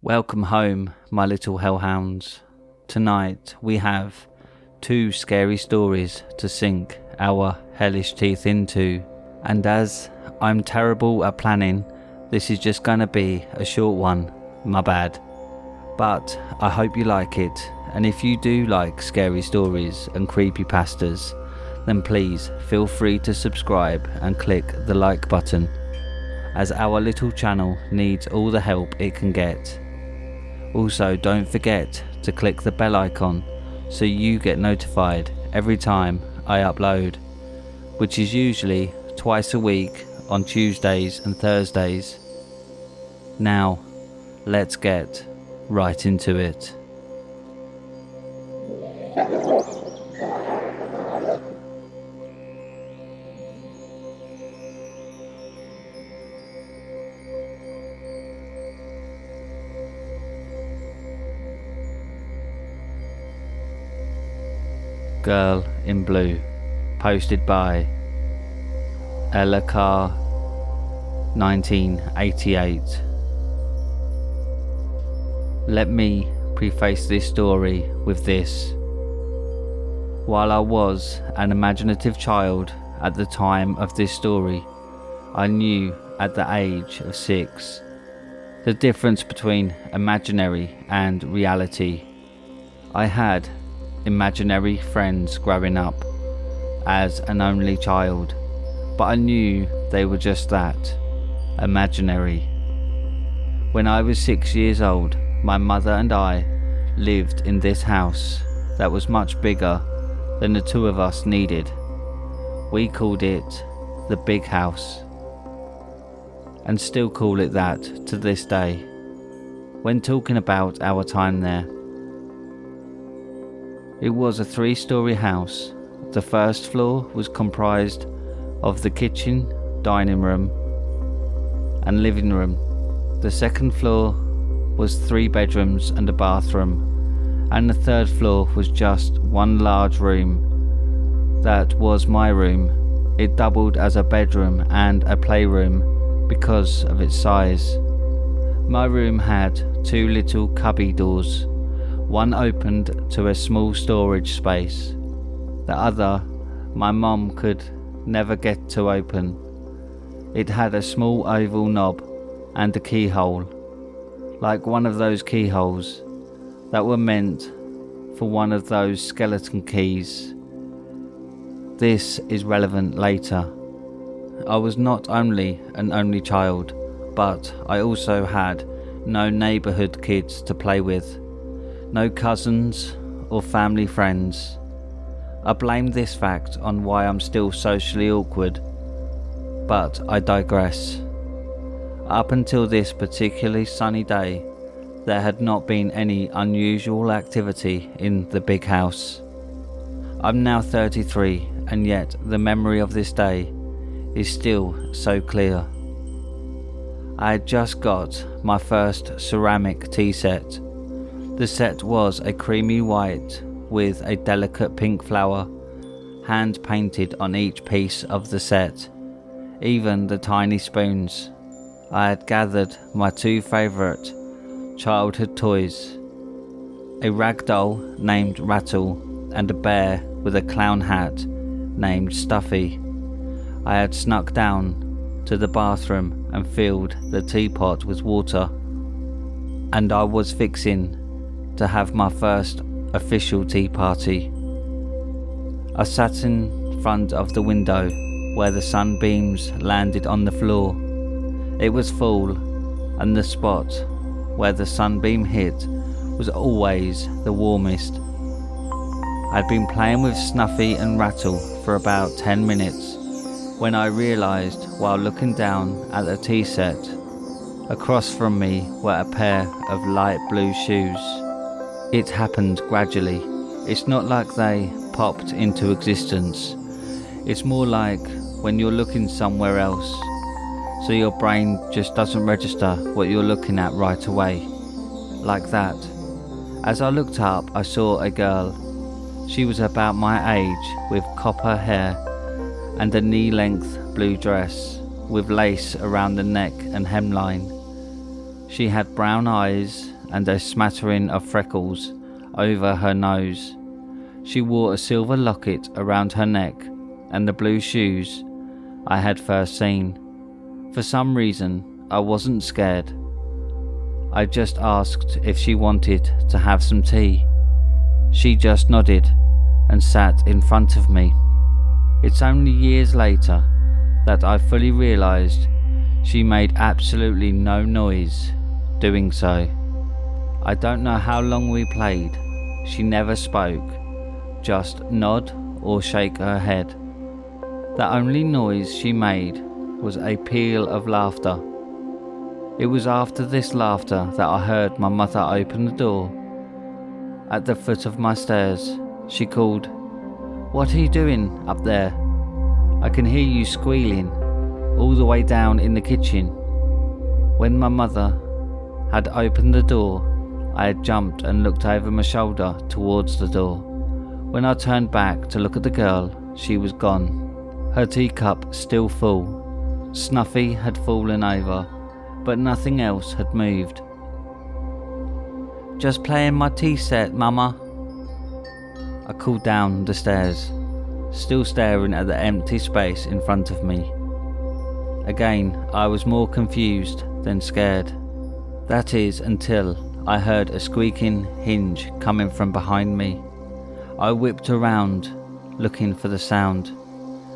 Welcome home, my little hellhounds. Tonight we have 2 scary stories to sink our hellish teeth into, and as I'm terrible at planning, this is just gonna be a short one, my bad. But I hope you like it, and if you do like scary stories and creepypastas, then please feel free to subscribe and click the like button, as our little channel needs all the help it can get. Also, don't forget to click the bell icon so you get notified every time I upload, which is usually twice a week on Tuesdays and Thursdays. Now, let's get right into it. Girl in Blue, posted by Ella Carr, 1988. Let me preface this story with this. While I was an imaginative child at the time of this story, I knew at the age of 6 the difference between imaginary and reality. I had imaginary friends growing up as an only child, but I knew they were just that, imaginary. When I was 6 years old, my mother and I lived in this house that was much bigger than the two of us needed. We called it the big house, and still call it that to this day when talking about our time there. It was a 3-story house. The first floor was comprised of the kitchen, dining room and living room. The second floor was 3 bedrooms and a bathroom, and the third floor was just one large room. That was my room. It doubled as a bedroom and a playroom because of its size. My room had 2 little cubby doors. One opened to a small storage space. The other, my mum could never get to open. It had a small oval knob and a keyhole, like one of those keyholes that were meant for one of those skeleton keys. This is relevant later. I was not only an only child, but I also had no neighbourhood kids to play with. No cousins or family friends. I blame this fact on why I'm still socially awkward, but I digress. Up until this particularly sunny day, there had not been any unusual activity in the big house. I'm now 33, and yet the memory of this day is still so clear. I had just got my first ceramic tea set. The set was a creamy white with a delicate pink flower, hand painted on each piece of the set, even the tiny spoons. I had gathered my 2 favourite childhood toys, a rag doll named Rattle and a bear with a clown hat named Stuffy. I had snuck down to the bathroom and filled the teapot with water, and I was fixing to have my first official tea party. I sat in front of the window where the sunbeams landed on the floor. It was full, and the spot where the sunbeam hit was always the warmest. I'd been playing with Snuffy and Rattle for about 10 minutes when I realised, while looking down at the tea set, across from me were a pair of light blue shoes. It happened gradually. It's not like they popped into existence. It's more like when you're looking somewhere else, so your brain just doesn't register what you're looking at right away. Like that. As I looked up, I saw a girl. She was about my age, with copper hair and a knee-length blue dress with lace around the neck and hemline. She had brown eyes and a smattering of freckles over her nose. She wore a silver locket around her neck and the blue shoes I had first seen. For some reason, I wasn't scared. I just asked if she wanted to have some tea. She just nodded and sat in front of me. It's only years later that I fully realised she made absolutely no noise doing so. I don't know how long we played. She never spoke, just nod or shake her head. The only noise she made was a peal of laughter. It was after this laughter that I heard my mother open the door. At the foot of my stairs, she called, "What are you doing up there? I can hear you squealing all the way down in the kitchen." When my mother had opened the door, I had jumped and looked over my shoulder towards the door. When I turned back to look at the girl, she was gone. Her teacup still full. Snuffy had fallen over, but nothing else had moved. "Just playing my tea set, Mama." I called down the stairs, still staring at the empty space in front of me. Again, I was more confused than scared. That is, until I heard a squeaking hinge coming from behind me. I whipped around, looking for the sound,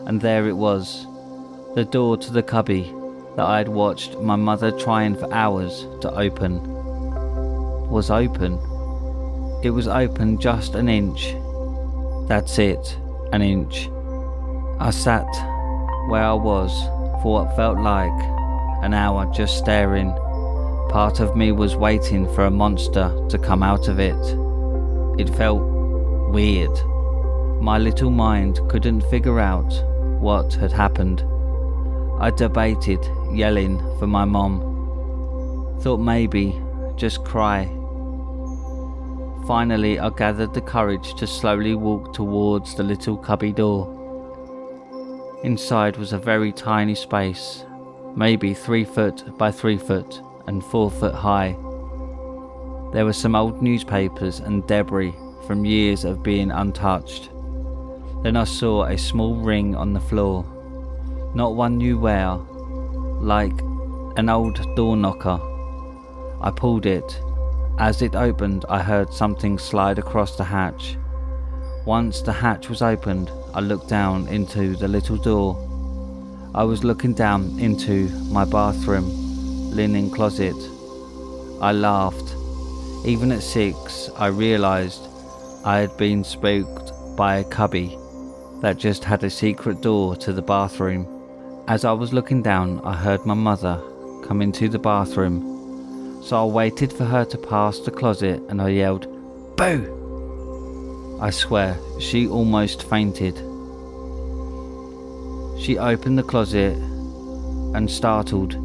and there it was. The door to the cubby that I had watched my mother trying for hours to open was open. It was open just an inch. That's it, an inch. I sat where I was for what felt like an hour, just staring. Part of me was waiting for a monster to come out of it. It felt weird. My little mind couldn't figure out what had happened. I debated yelling for my mom. Thought maybe just cry. Finally, I gathered the courage to slowly walk towards the little cubby door. Inside was a very tiny space, maybe 3 foot by 3 foot and 4 foot high. There were some old newspapers and debris from years of being untouched. Then I saw a small ring on the floor, not one knew where, like an old door knocker. I pulled it. As it opened, I heard something slide across the hatch. Once the hatch was opened, I looked down into the little door. I was looking down into my bathroom linen closet. I laughed. Even at 6, I realised I had been spooked by a cubby that just had a secret door to the bathroom. As I was looking down, I heard my mother come into the bathroom, so I waited for her to pass the closet and I yelled, "Boo!" I swear, she almost fainted. She opened the closet and startled,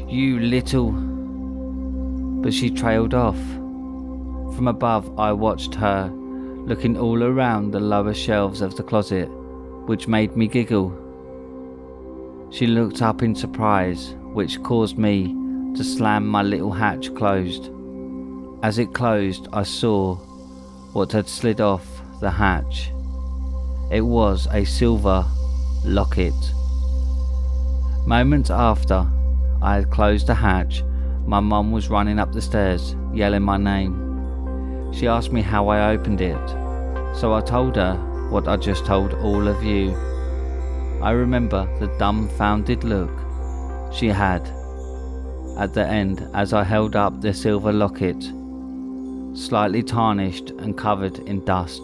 "You little..." But she trailed off. From above, I watched her, looking all around the lower shelves of the closet, which made me giggle. She looked up in surprise, which caused me to slam my little hatch closed. As it closed, I saw what had slid off the hatch. It was a silver locket. Moments after I had closed the hatch, my mum was running up the stairs, yelling my name. She asked me how I opened it, so I told her what I just told all of you. I remember the dumbfounded look she had at the end as I held up the silver locket, slightly tarnished and covered in dust.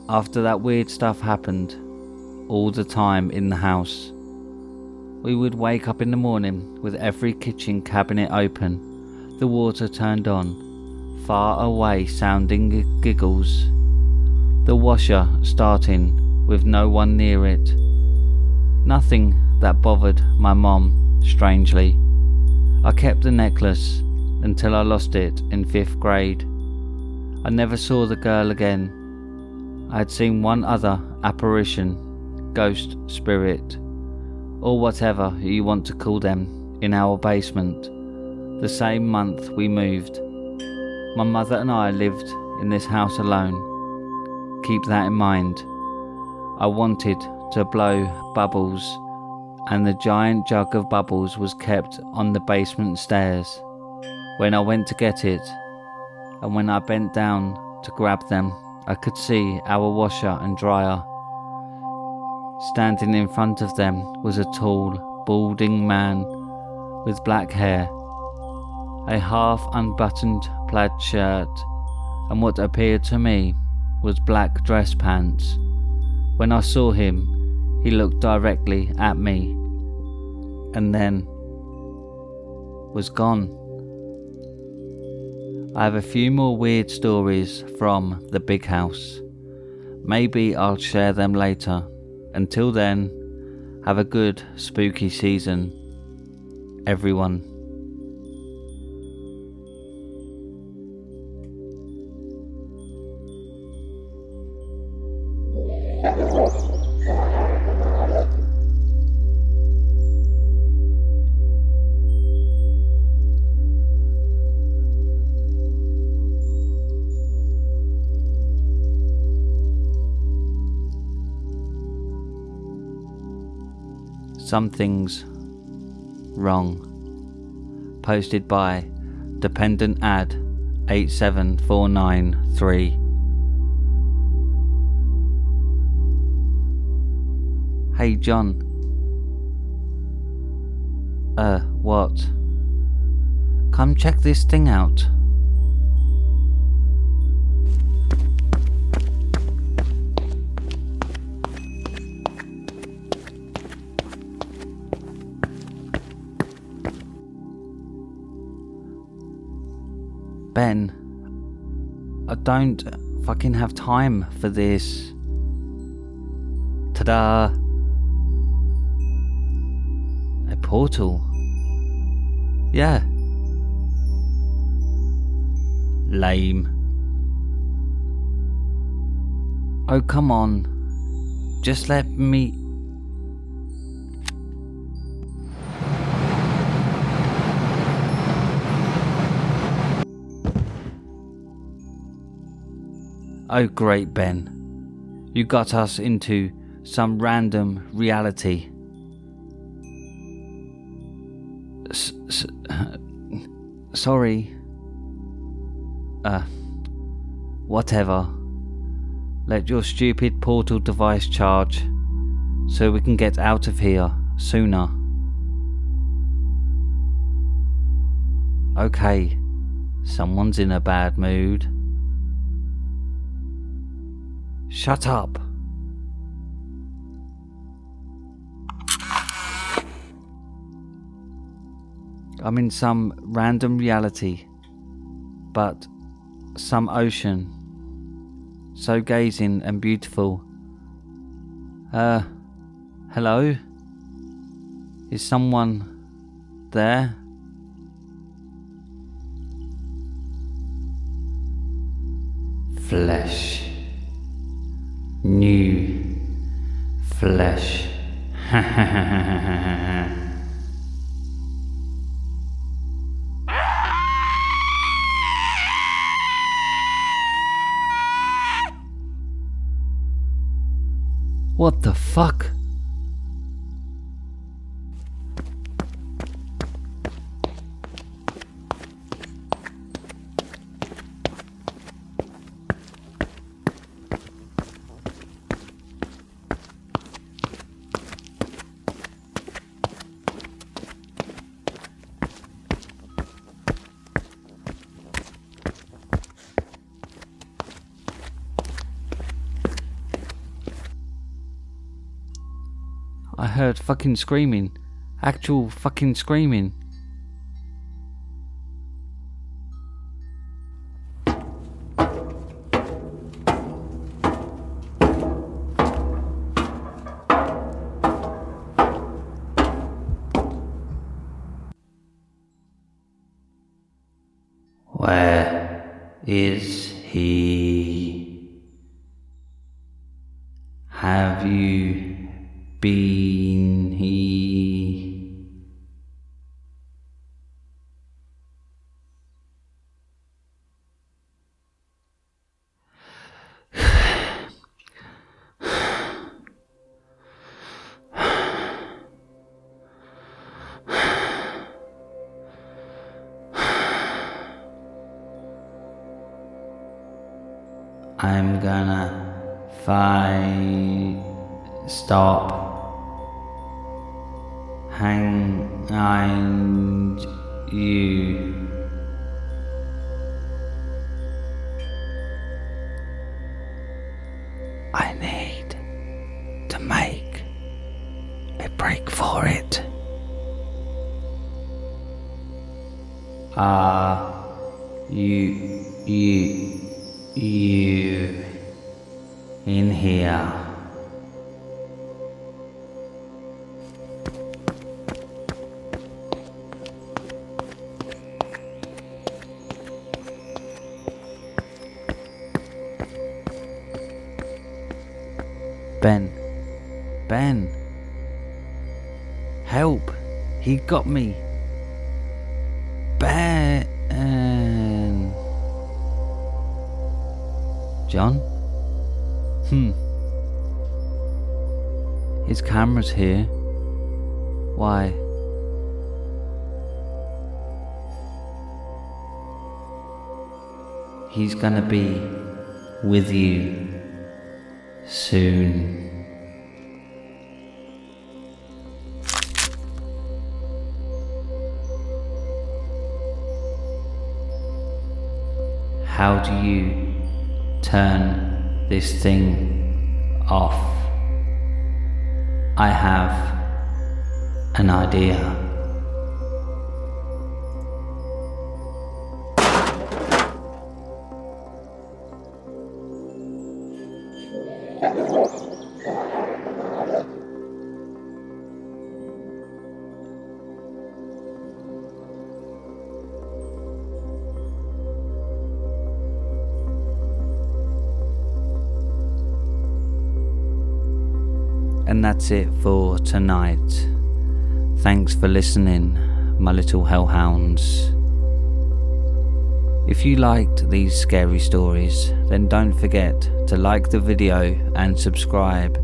After that weird stuff happened all the time in the house. We would wake up in the morning with every kitchen cabinet open, the water turned on, far away sounding giggles, the washer starting with no one near it. Nothing that bothered my mom, strangely. I kept the necklace until I lost it in 5th grade. I never saw the girl again. I had seen one other apparition, ghost, spirit, or whatever you want to call them, in our basement, the same month we moved. My mother and I lived in this house alone. Keep that in mind. I wanted to blow bubbles, and the giant jug of bubbles was kept on the basement stairs. When I went to get it, and when I bent down to grab them, I could see our washer and dryer. Standing in front of them was a tall, balding man with black hair, a half unbuttoned plaid shirt, and what appeared to me was black dress pants. When I saw him, he looked directly at me and then was gone. I have a few more weird stories from the big house. Maybe I'll share them later. Until then, have a good spooky season, everyone. Something's wrong. Posted by Dependent Ad 87493. Hey John. What? Come check this thing out. Ben, I don't fucking have time for this. Ta-da! A portal. Yeah. Lame. Oh, come on. Just let me... Oh great, Ben. You got us into some random reality. Sorry. Whatever. Let your stupid portal device charge so we can get out of here sooner. Okay. Someone's in a bad mood. Shut up. I'm in some random reality, but some ocean, so gazing and beautiful. Hello? Is someone there? Flesh. New flesh. What the fuck? I heard fucking screaming. Actual fucking screaming. Where is he? Have you been he? I'm gonna stop hanging you. I need to make a break for it. You in here? Ben, help! He got me. Ben. John? His camera's here. Why? He's gonna be with you soon. How do you turn this thing off? I have an idea. And that's it for tonight. Thanks for listening, my little hellhounds. If you liked these scary stories, then don't forget to like the video and subscribe,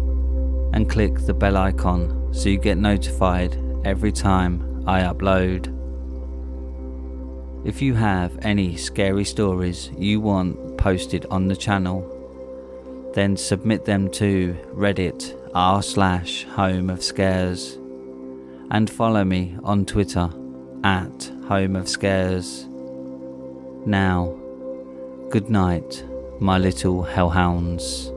and click the bell icon so you get notified every time I upload. If you have any scary stories you want posted on the channel, then submit them to Reddit r/homeofscares, and follow me on Twitter @homeofscares. Now, good night, my little hellhounds.